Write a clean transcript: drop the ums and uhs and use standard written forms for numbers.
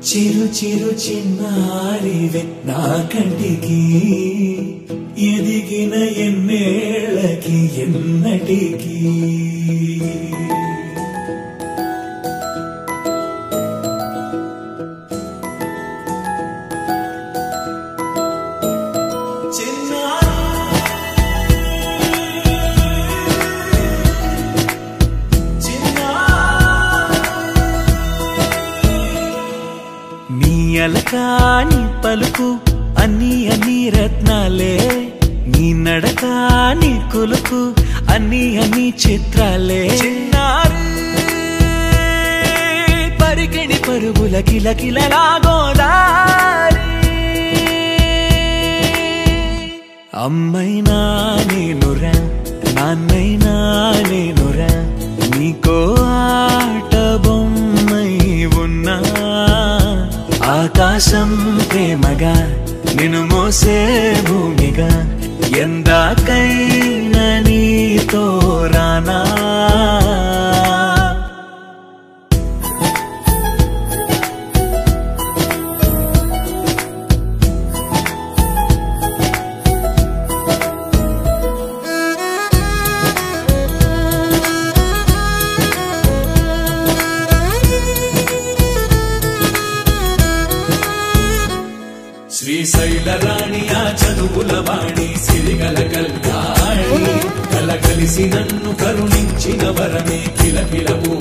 చిరు చిరు చిన్నారివే నా కంటికి ఎదిగిన ఎన్నేళ్ళకి ఎన్నటికి అలకాని పలుకు అన్ని అన్ని రత్నాలే నీ నడక నీ కులుకు అన్ని అన్ని చిత్రాలే చిన్నారు పరికిణి పరుగుల కిలకిలలా గోదారి అమ్మైనా నేనురా నాన్నైనా నేనురా నీకో ఆట బొమ్మై ఉన్నా ఆకాశం ప్రేమగా నిన్ను మోసే భూమిగా ఎందాకైనా నీతో రానా శ్రీశైల రాణి ఆ చదువుల వాణి సిరిగల కల్యాణి కలకలిసి నన్ను కరుణించిన వరమే కిలకిలవు